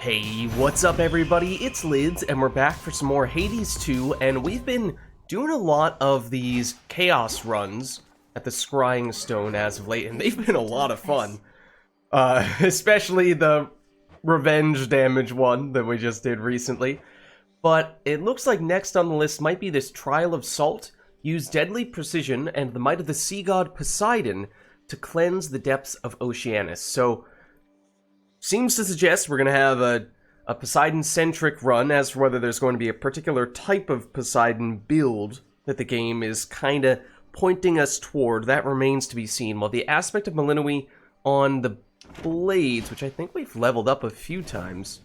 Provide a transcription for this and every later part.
Hey, what's up everybody? It's Lids, and we're back for some more Hades 2, and we've been doing a lot of these chaos runs at the Scrying Stone as of late, and they've been a lot of fun. Especially the revenge damage one that we just did recently. But it looks like next on the list might be this Trial of Salt. Use deadly precision and the might of the sea god Poseidon to cleanse the depths of Oceanus. So, seems to suggest we're going to have a Poseidon-centric run. As for whether there's going to be a particular type of Poseidon build that the game is kind of pointing us toward, that remains to be seen. While the aspect of Malinui on the blades, which I think we've leveled up a few times,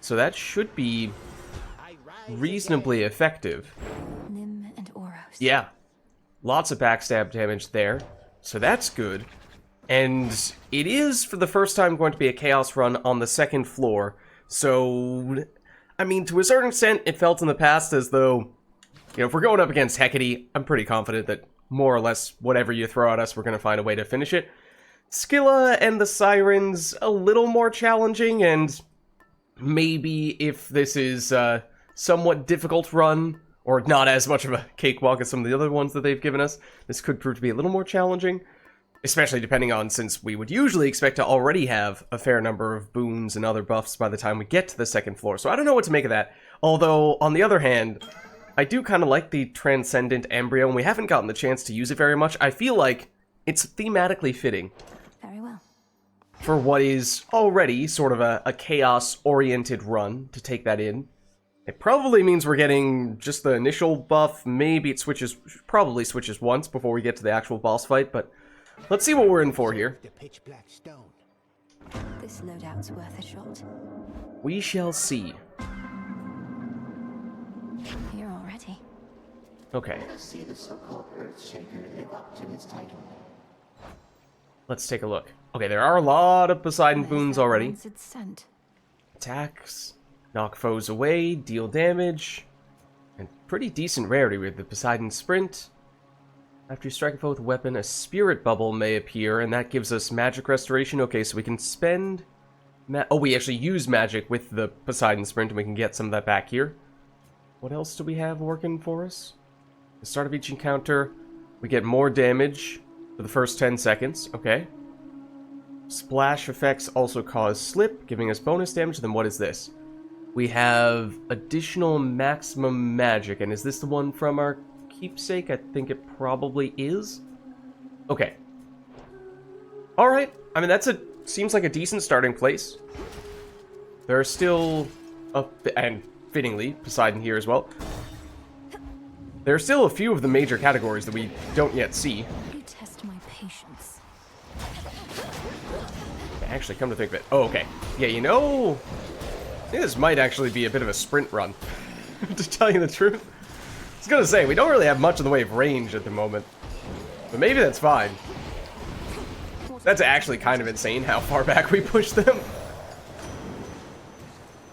so that should be reasonably effective. Yeah, lots of backstab damage there, so that's good. And it is, for the first time, going to be a Chaos run on the second floor. So, I mean, to a certain extent, it felt in the past as though, you know, if we're going up against Hecate, I'm pretty confident that more or less whatever you throw at us, we're going to find a way to finish it. Scylla and the Sirens, a little more challenging, and maybe if this is a somewhat difficult run, or not as much of a cakewalk as some of the other ones that they've given us, this could prove to be a little more challenging. Especially depending on, since we would usually expect to already have a fair number of boons and other buffs by the time we get to the second floor. So I don't know what to make of that. Although, on the other hand, I do kind of like the Transcendent Embryo, and we haven't gotten the chance to use it very much. I feel like it's thematically fitting. Very well. For what is already sort of a chaos-oriented run, to take that in. It probably means we're getting just the initial buff. Maybe it switches, probably switches once before we get to the actual boss fight, but let's see what we're in for here. This loadout's worth a shot. We shall see. Here already. Okay. Let's take a look. Okay, there are a lot of Poseidon boons already. Attacks, knock foes away, deal damage, and pretty decent rarity with the Poseidon Sprint. After you strike a foe with a weapon, a spirit bubble may appear, and that gives us magic restoration. Okay, so we can spend... we actually use magic with the Poseidon Sprint, and we can get some of that back here. What else do we have working for us? At the start of each encounter, we get more damage for the first 10 seconds. Okay. Splash effects also cause slip, giving us bonus damage. Then what is this? We have additional maximum magic, and is this the one from our keepsake? I think it probably is. Okay. Alright. I mean, seems like a decent starting place. There are still, and fittingly, Poseidon here as well. There are still a few of the major categories that we don't yet see. You test my patience. Actually, come to think of it. Oh, okay. Yeah, you know, this might actually be a bit of a sprint run, to tell you the truth. I was gonna say, we don't really have much in the way of range at the moment. But maybe that's fine. That's actually kind of insane how far back we pushed them.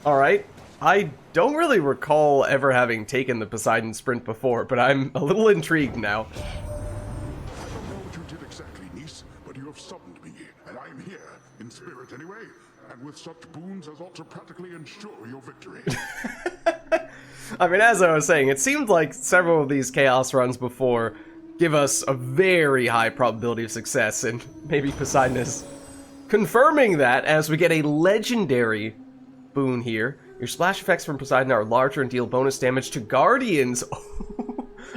Alright. I don't really recall ever having taken the Poseidon Sprint before, but I'm a little intrigued now. I don't know what you did exactly, niece, but you have summoned me, and I am here, in spirit anyway, and with such boons as ought to practically ensure your victory. I mean, as I was saying, it seemed like several of these Chaos runs before give us a very high probability of success, and maybe Poseidon is confirming that as we get a legendary boon here. Your splash effects from Poseidon are larger and deal bonus damage to Guardians.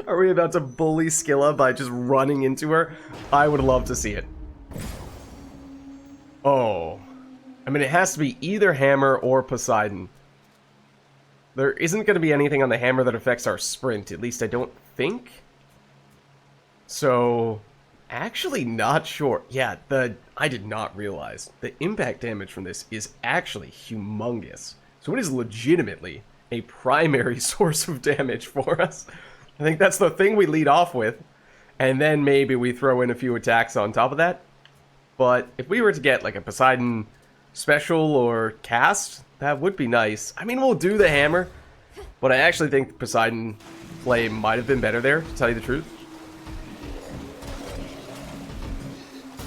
Are we about to bully Scylla by just running into her? I would love to see it. Oh. I mean, it has to be either Hammer or Poseidon. There isn't going to be anything on the Hammer that affects our sprint, at least I don't think. So, actually not sure. Yeah, I did not realize the impact damage from this is actually humongous. So it is legitimately a primary source of damage for us. I think that's the thing we lead off with. And then maybe we throw in a few attacks on top of that. But if we were to get like a Poseidon special or cast, that would be nice. I mean, we'll do the Hammer, but I actually think the Poseidon play might have been better there, to tell you the truth.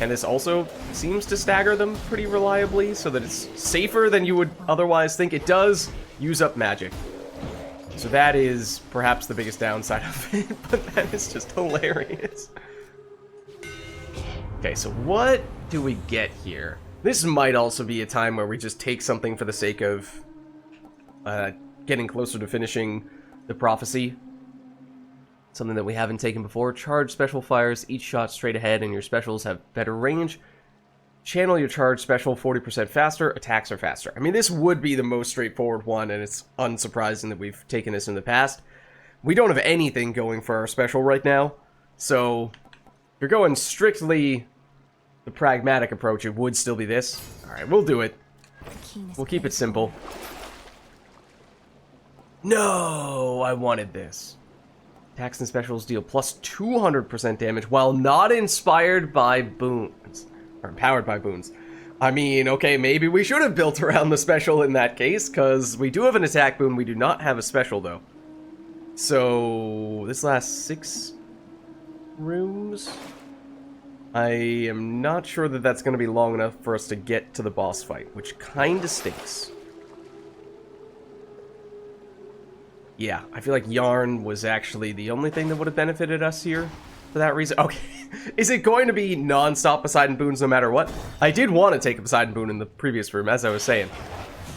And this also seems to stagger them pretty reliably, so that it's safer than you would otherwise think. It does use up magic. So that is perhaps the biggest downside of it, but that is just hilarious. Okay, so what do we get here? This might also be a time where we just take something for the sake of getting closer to finishing the prophecy. Something that we haven't taken before. Charge special fires each shot straight ahead, and your specials have better range. Channel your charge special 40% faster. Attacks are faster. I mean, this would be the most straightforward one, and it's unsurprising that we've taken this in the past. We don't have anything going for our special right now, so if you're going strictly the pragmatic approach, it would still be this. Alright, we'll do it. We'll keep it simple. No, I wanted this. Attacks and specials deal plus 200% damage while not inspired by boons. Or empowered by boons. I mean, okay, maybe we should have built around the special in that case, because we do have an attack boon, we do not have a special, though. So, this lasts 6 rooms? I am not sure that that's going to be long enough for us to get to the boss fight, which kind of stinks. Yeah, I feel like Yarn was actually the only thing that would have benefited us here for that reason. Okay, is it going to be non-stop Poseidon boons no matter what? I did want to take a Poseidon boon in the previous room, as I was saying.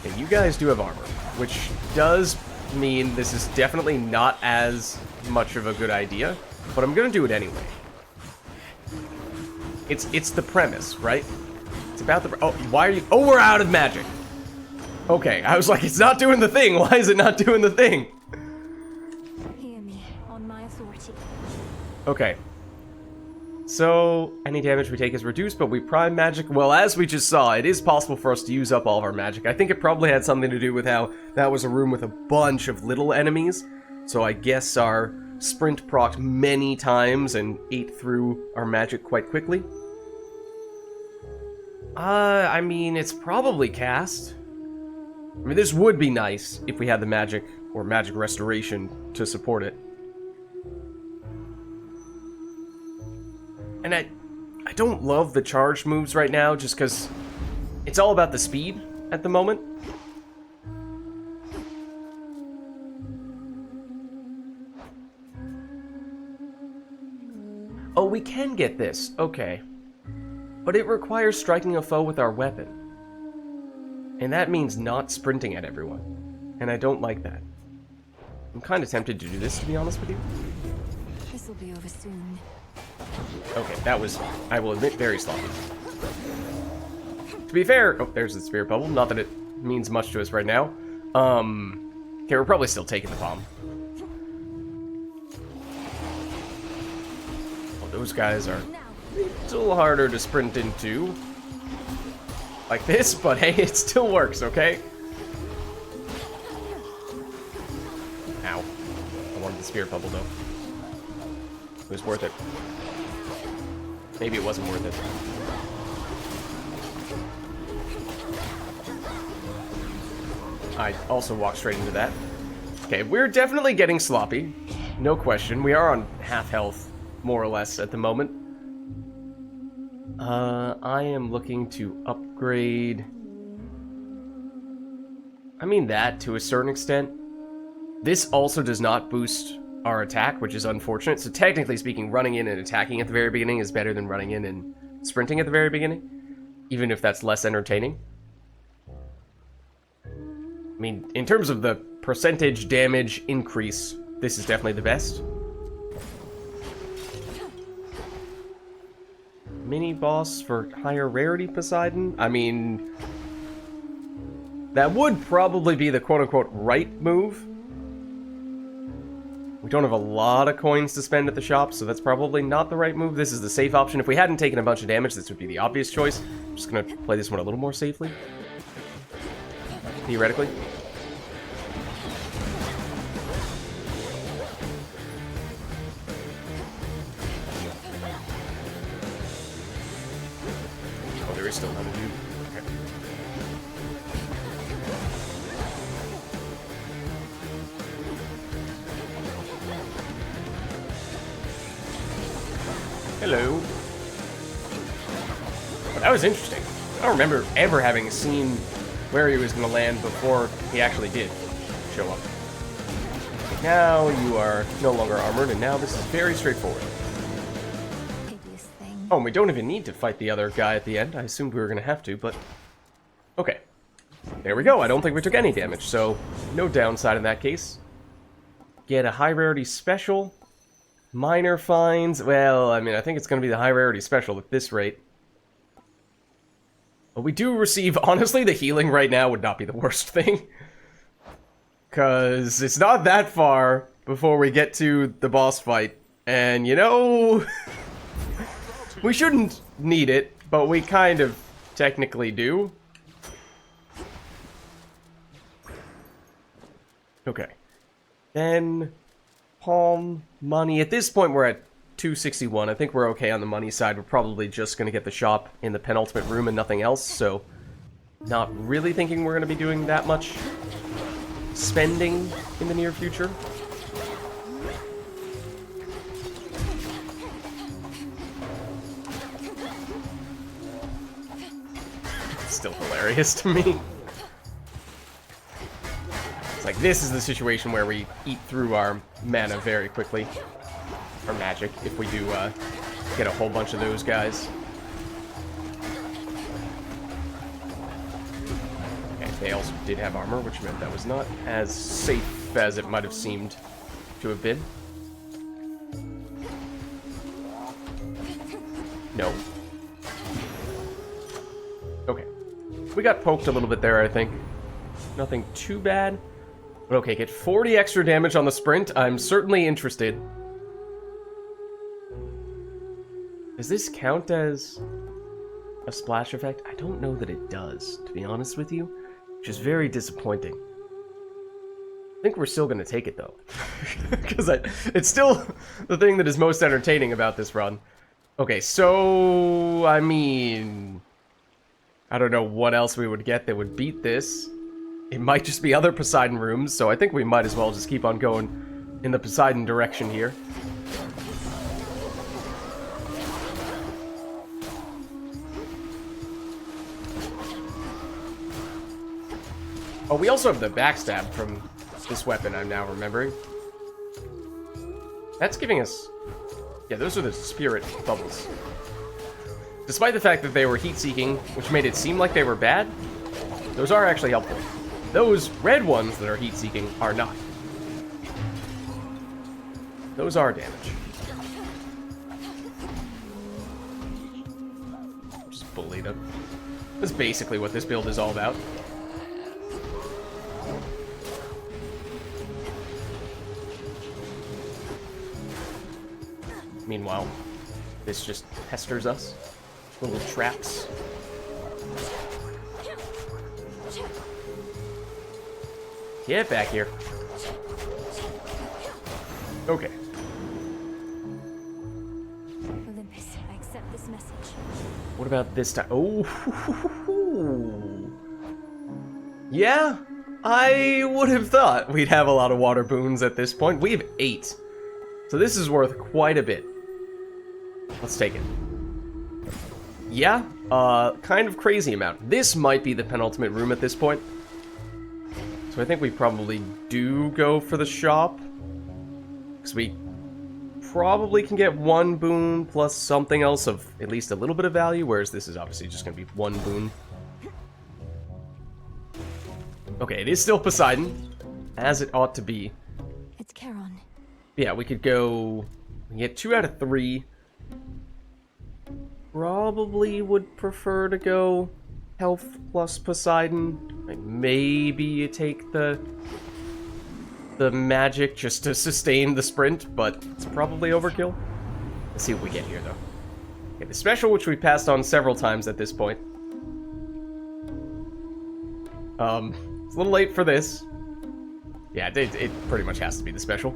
And you guys do have armor, which does mean this is definitely not as much of a good idea, but I'm going to do it anyway. It's the premise, right? It's about the... Oh, why are you... Oh, we're out of magic! Okay, I was like, it's not doing the thing. Why is it not doing the thing? Hear me on my authority. Okay. So, any damage we take is reduced, but we prime magic. Well, as we just saw, it is possible for us to use up all of our magic. I think it probably had something to do with how that was a room with a bunch of little enemies. So I guess our sprint procced many times and ate through our magic quite quickly. I mean, it's probably cast. I mean, this would be nice if we had the magic or magic restoration to support it. And I don't love the charge moves right now just because it's all about the speed at the moment. Oh, we can get this. Okay. But it requires striking a foe with our weapon. And that means not sprinting at everyone. And I don't like that. I'm kind of tempted to do this, to be honest with you. This'll be over soon. Okay, that was, I will admit, very sloppy. To be fair... Oh, there's the spirit bubble. Not that it means much to us right now. Okay, we're probably still taking the bomb. Well, those guys are a little harder to sprint into. Like this, but hey, it still works, okay? Ow. I wanted the spirit bubble, though. It was worth it. Maybe it wasn't worth it. I also walked straight into that. Okay, we're definitely getting sloppy. No question. We are on half health, more or less, at the moment. I am looking to upgrade... I mean that, to a certain extent. This also does not boost our attack, which is unfortunate. So technically speaking, running in and attacking at the very beginning is better than running in and sprinting at the very beginning. Even if that's less entertaining. I mean, in terms of the percentage damage increase, this is definitely the best. Mini boss for higher rarity Poseidon? I mean, that would probably be the quote-unquote right move. We don't have a lot of coins to spend at the shop, so that's probably not the right move. This is the safe option. If we hadn't taken a bunch of damage, this would be the obvious choice. I'm just gonna play this one a little more safely. Theoretically. Oh, there is still another dude. Okay. Hello. That was interesting. I don't remember ever having seen where he was going to land before he actually did show up. Now you are no longer armored, and now this is very straightforward. Hideous thing. Oh, and we don't even need to fight the other guy at the end. I assumed we were going to have to, but... Okay. There we go. I don't think we took any damage, so no downside in that case. Get a high rarity special. Minor fines. Well, I mean, I think it's going to be the high rarity special at this rate. But we do receive... Honestly, the healing right now would not be the worst thing. Because it's not that far before we get to the boss fight. And, you know... we shouldn't need it, but we kind of technically do. Okay. Then... Palm, money. At this point, we're at 261. I think we're okay on the money side. We're probably just going to get the shop in the penultimate room and nothing else, so... Not really thinking we're going to be doing that much spending in the near future. It's still hilarious to me. It's like, this is the situation where we eat through our mana very quickly. Or magic, if we do get a whole bunch of those guys. They also did have armor, which meant that was not as safe as it might have seemed to have been. No. Okay. We got poked a little bit there, I think. Nothing too bad. But okay, get 40 extra damage on the sprint. I'm certainly interested. Does this count as a splash effect? I don't know that it does, to be honest with you. Which is very disappointing. I think we're still going to take it, though. Because it's still the thing that is most entertaining about this run. Okay, so... I mean... I don't know what else we would get that would beat this. It might just be other Poseidon rooms, so I think we might as well just keep on going in the Poseidon direction here. Oh, we also have the backstab from this weapon, I'm now remembering. That's giving us... Yeah, those are the spirit bubbles. Despite the fact that they were heat-seeking, which made it seem like they were bad, those are actually helpful. Those red ones that are heat-seeking are not. Those are damage. Just bully them. That's basically what this build is all about. Meanwhile, this just pesters us. Little traps. Get back here. Okay. Olympus, I accept this message. What about this time? Oh. Yeah, I would have thought we'd have a lot of water boons at this point. We have 8. So this is worth quite a bit. Let's take it. Yeah, kind of crazy amount. This might be the penultimate room at this point. So I think we probably do go for the shop. Because we probably can get 1 boon plus something else of at least a little bit of value, whereas this is obviously just going to be 1 boon. Okay, it is still Poseidon, as it ought to be. It's Charon. Yeah, we could go... We get 2 out of 3. Probably would prefer to go health plus Poseidon. Like maybe you take the magic just to sustain the sprint, but it's probably overkill. Let's see what we get here, though. Okay, the special, which we passed on several times at this point. It's a little late for this. Yeah, it pretty much has to be the special.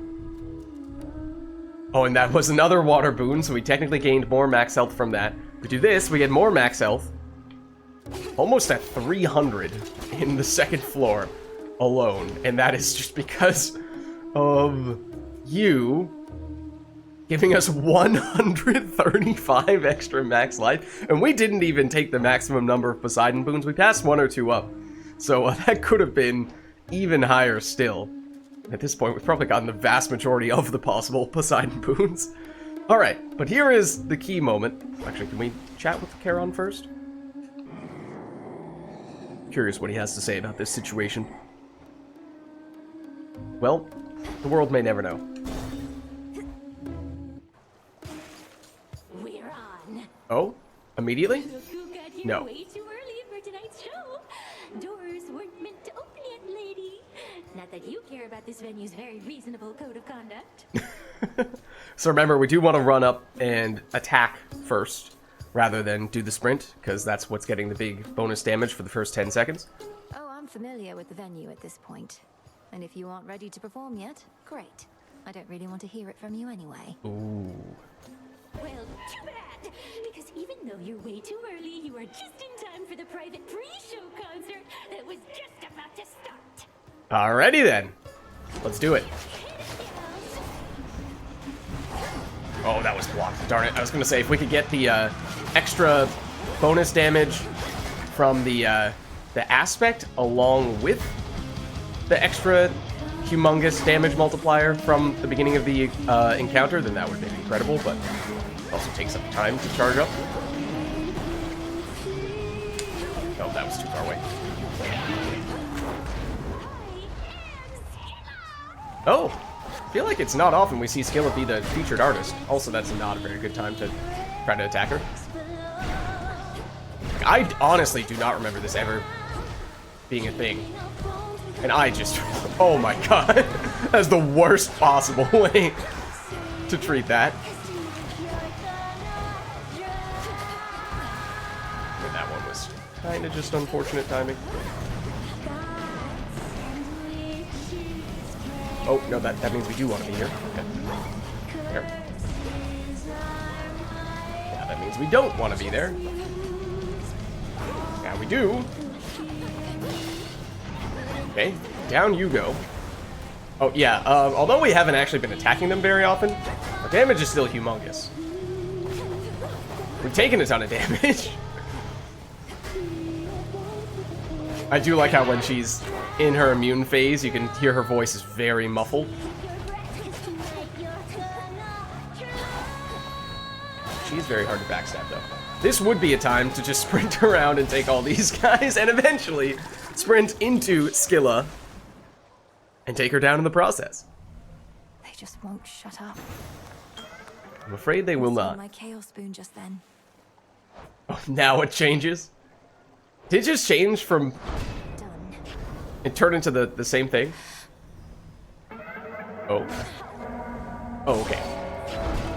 Oh, and that was another water boon, so we technically gained more max health from that. We do this, we get more max health. Almost at 300 in the second floor alone. And that is just because of you giving us 135 extra max life, and we didn't even take the maximum number of Poseidon boons. We passed 1 or 2 up, so that could have been even higher still. At this point, we've probably gotten the vast majority of the possible Poseidon boons. Alright, but here is the key moment. Actually, can we chat with Charon first? Curious what he has to say about this situation. Well, the world may never know. We're on. Oh? Immediately? Look who got here No. way too early for tonight's show. Doors weren't meant to open yet, lady. Not that you care about this venue's very reasonable code of conduct. So remember, we do want to run up and attack first, rather than do the sprint, because that's what's getting the big bonus damage for the first 10 seconds. Oh, I'm familiar with the venue at this point. And if you aren't ready to perform yet, great. I don't really want to hear it from you anyway. Ooh. Well, too bad! Because even though you're way too early, you are just in time for the private pre-show concert that was just about to start. Alrighty then. Let's do it. Oh, that was blocked. Darn it. I was going to say, if we could get the extra bonus damage from the aspect along with the extra humongous damage multiplier from the beginning of the encounter, then that would be incredible, but it also takes some time to charge up. Oh, that was too far away. Oh! I feel like it's not often we see Skilla be the featured artist. Also, that's not a very good time to try to attack her. I honestly do not remember this ever being a thing. And I just... Oh my god. That's the worst possible way to treat that. And that one was kind of just unfortunate timing. Oh, no, that means we do want to be here. Okay. There. Yeah, that means we don't want to be there. Now we do. Okay, down you go. Oh, yeah, although we haven't actually been attacking them very often, our damage is still humongous. We've taken a ton of damage. I do like how when she's in her immune phase, you can hear her voice is very muffled. She's very hard to backstab, though. This would be a time to just sprint around and take all these guys, and eventually sprint into Skilla and take her down in the process. They just won't shut up. I'm afraid they will not. My chaos spoon just then. Oh, now it changes? Did it just change from... Done. It turned into the same thing? Oh. Oh, okay.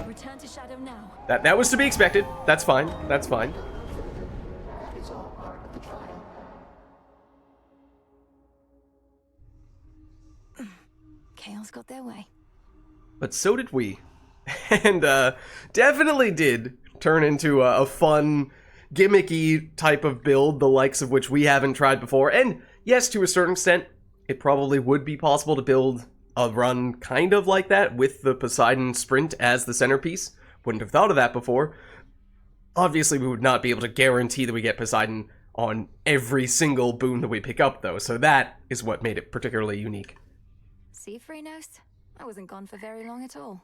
Return to shadow now. That was to be expected. That's fine. That's fine. It's all part of the trial. Chaos got their way. But so did we. And definitely did turn into a fun, gimmicky type of build, the likes of which we haven't tried before. And yes, to a certain extent, it probably would be possible to build a run kind of like that with the Poseidon sprint as the centerpiece. Wouldn't have thought of that before. Obviously, we would not be able to guarantee that we get Poseidon on every single boon that we pick up, though. So that is what made it particularly unique. See, Freenos? I wasn't gone for very long at all.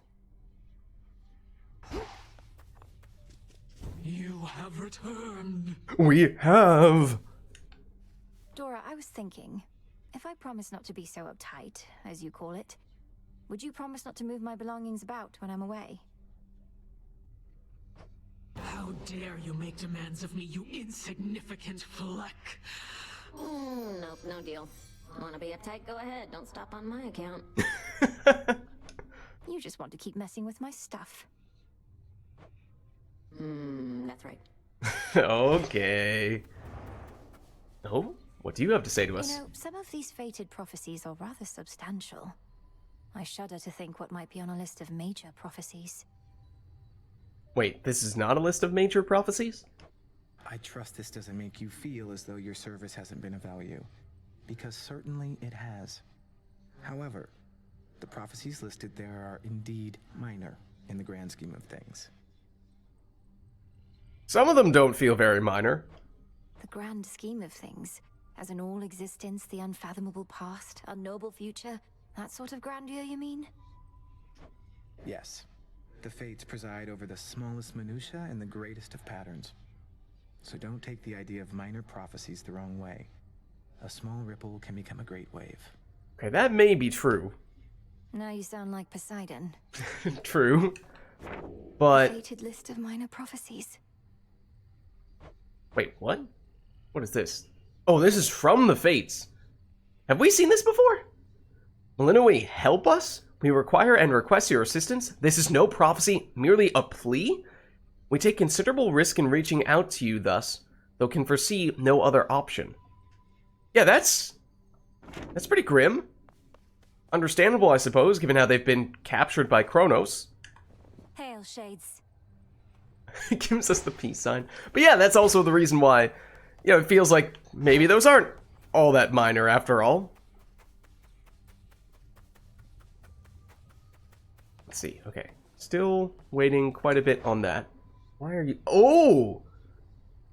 You have returned. We have... Dora, I was thinking, if I promise not to be so uptight, as you call it, would you promise not to move my belongings about when I'm away? How dare you make demands of me, you insignificant fleck. Nope, no deal. Wanna be uptight? Go ahead. Don't stop on my account. You just want to keep messing with my stuff. That's right. Okay. Oh, what do you have to say to us? You know, some of these fated prophecies are rather substantial. I shudder to think what might be on a list of major prophecies. Wait, this is not a list of major prophecies? I trust this doesn't make you feel as though your service hasn't been of value, because certainly it has. However, the prophecies listed there are indeed minor, in the grand scheme of things. Some of them don't feel very minor. The grand scheme of things, as an all-existence, the unfathomable past, unknowable future, that sort of grandeur, you mean? Yes. The fates preside over the smallest minutiae and the greatest of patterns. So don't take the idea of minor prophecies the wrong way. A small ripple can become a great wave. Okay, that may be true. Now you sound like Poseidon. True. But... Fated list of minor prophecies. Wait, what? What is this? Oh, this is from the Fates. Have we seen this before? Malinoi, help us? We require and request your assistance. This is no prophecy, merely a plea. We take considerable risk in reaching out to you thus, though can foresee no other option. Yeah, that's pretty grim. Understandable, I suppose, given how they've been captured by Kronos. Hail, Shades. It gives us the peace sign. But yeah, that's also the reason why, you know, it feels like maybe those aren't all that minor after all. Let's see. Okay. Still waiting quite a bit on that. Why are you... Oh!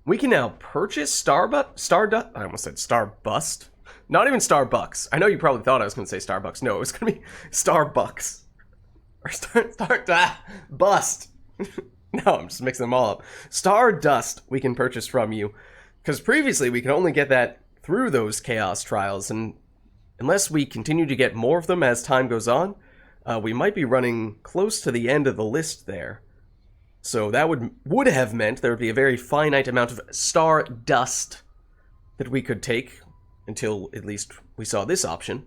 We can now purchase Stardust... I almost said Starbust. Not even Starbucks. I know you probably thought I was going to say Starbucks. No, it was going to be Starbucks. Or Bust. No, I'm just mixing them all up. Stardust we can purchase from you. Because previously we could only get that through those Chaos Trials. And unless we continue to get more of them as time goes on, we might be running close to the end of the list there. So that would have meant there would be a very finite amount of Stardust that we could take until at least we saw this option.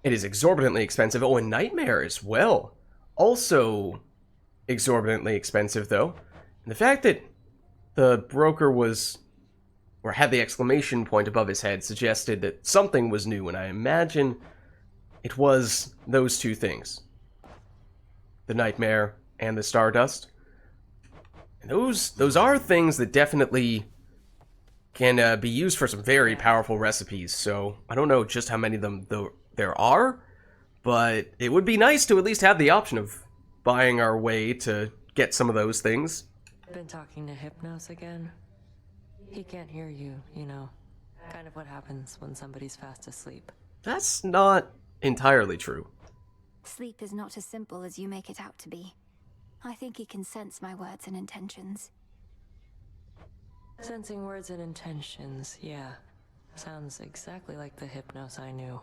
It is exorbitantly expensive. Oh, and Nightmare as well. Also exorbitantly expensive, though. And the fact that the broker was, or had the exclamation point above his head, suggested that something was new, and I imagine it was those two things. The Nightmare and the Stardust. And those are things that definitely can be used for some very powerful recipes, so I don't know just how many of them there are, but it would be nice to at least have the option of buying our way to get some of those things. Been talking to Hypnos again? He can't hear you, you know. Kind of what happens when somebody's fast asleep. That's not entirely true. Sleep is not as simple as you make it out to be. I think he can sense my words and intentions. Sensing words and intentions, yeah. Sounds exactly like the Hypnos I knew.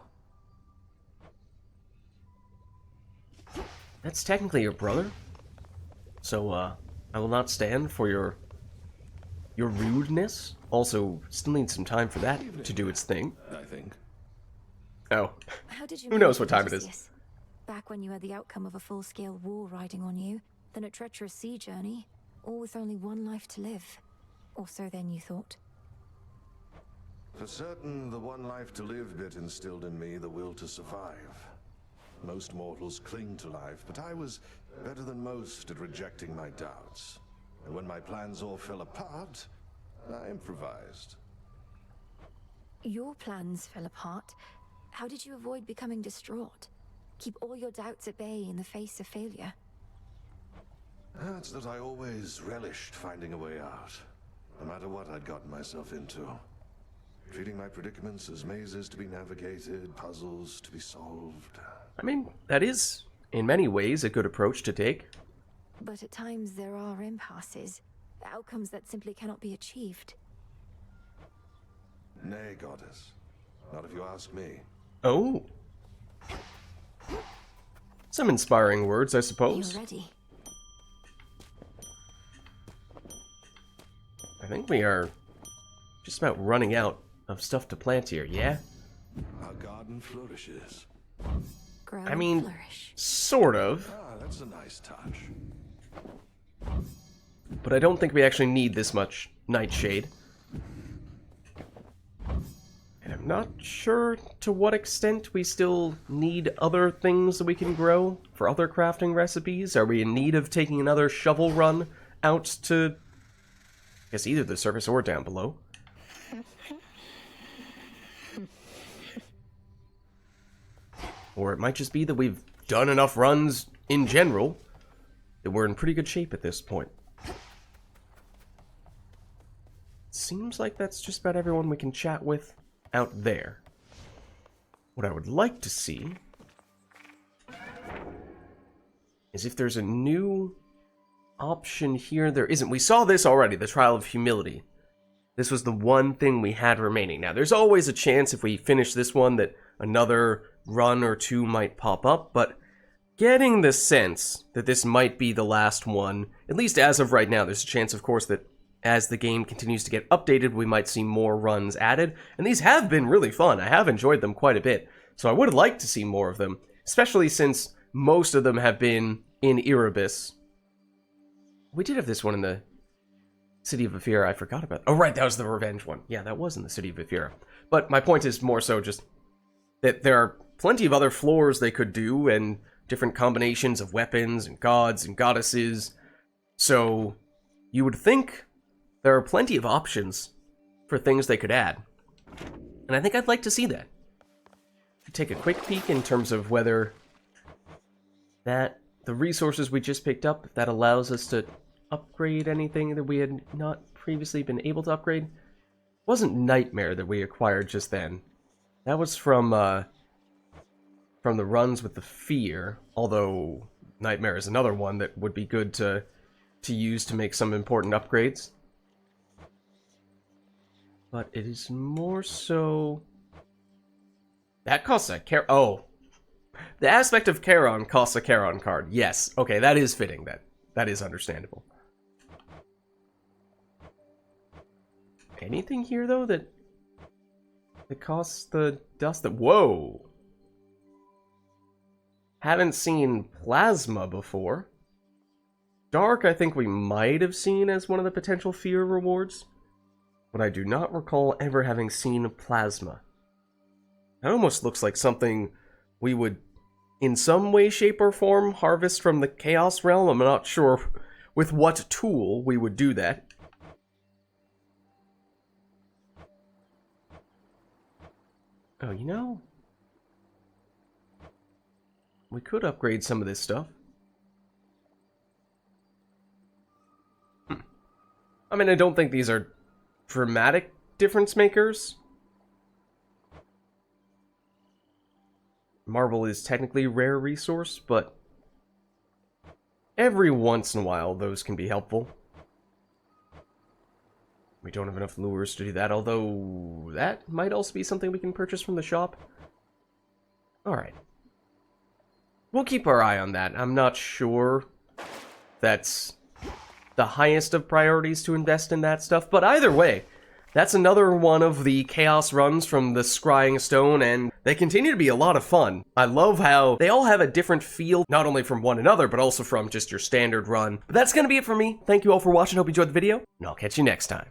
That's technically your brother. So, I will not stand for your rudeness. Also, still need some time for that to do its thing. I think. Oh. How did you Who knows what time it is? Back when you had the outcome of a full-scale war riding on you, then a treacherous sea journey, all with only one life to live. Or so then you thought. For certain, the one life to live bit instilled in me the will to survive. Most mortals cling to life, but I was better than most at rejecting my doubts. And when my plans all fell apart, I improvised. Your plans fell apart. How did you avoid becoming distraught? Keep all your doubts at bay in the face of failure? It's that I always relished finding a way out, no matter what I'd gotten myself into. Treating my predicaments as mazes to be navigated, puzzles to be solved. I mean, that is, in many ways, a good approach to take. But at times there are impasses, outcomes that simply cannot be achieved. Nay, goddess. Not if you ask me. Oh. Some inspiring words, I suppose. You're ready. I think we are just about running out of stuff to plant here, yeah? Our garden flourishes. Grow I mean, flourish. sort of. Ah, that's a nice touch. But I don't think we actually need this much nightshade. And I'm not sure to what extent we still need other things that we can grow for other crafting recipes. Are we in need of taking another shovel run out to, I guess, either the surface or down below? Or it might just be that we've done enough runs in general that we're in pretty good shape at this point. Seems like that's just about everyone we can chat with out there. What I would like to see is if there's a new option here. There isn't. We saw this already, the Trial of Humility. This was the one thing we had remaining. Now, there's always a chance if we finish this one that another run or two might pop up, but getting the sense that this might be the last one, at least as of right now. There's a chance, of course, that as the game continues to get updated, we might see more runs added, and these have been really fun. I have enjoyed them quite a bit, so I would like to see more of them, especially since most of them have been in Erebus. We did have this one in the City of Pyre. I forgot about. Oh, right, that was the revenge one. Yeah, that was in the City of Pyre. But my point is more so just that there are plenty of other floors they could do, and different combinations of weapons and gods and goddesses. So you would think there are plenty of options for things they could add. And I think I'd like to see that. Take a quick peek in terms of whether that the resources we just picked up, if that allows us to upgrade anything that we had not previously been able to upgrade. It wasn't Nightmare that we acquired just then. That was from the runs with the Fear, although Nightmare is another one that would be good to use to make some important upgrades. But it is more so... That costs a oh. The aspect of Charon costs a Charon card. Yes. Okay, that is fitting. That is understandable. Anything here, though, that costs the dust that... Whoa! Haven't seen Plasma before. Dark, I think we might have seen as one of the potential Fear rewards. But I do not recall ever having seen Plasma. That almost looks like something we would, in some way, shape, or form, harvest from the Chaos Realm. I'm not sure with what tool we would do that. Oh, you know, we could upgrade some of this stuff. I mean, I don't think these are dramatic difference makers. Marble is technically a rare resource, but every once in a while those can be helpful. We don't have enough lures to do that, although that might also be something we can purchase from the shop. Alright. We'll keep our eye on that. I'm not sure that's the highest of priorities to invest in that stuff, but either way, that's another one of the Chaos runs from the Scrying Stone, and they continue to be a lot of fun. I love how they all have a different feel, not only from one another, but also from just your standard run. But that's gonna be it for me. Thank you all for watching, hope you enjoyed the video, and I'll catch you next time.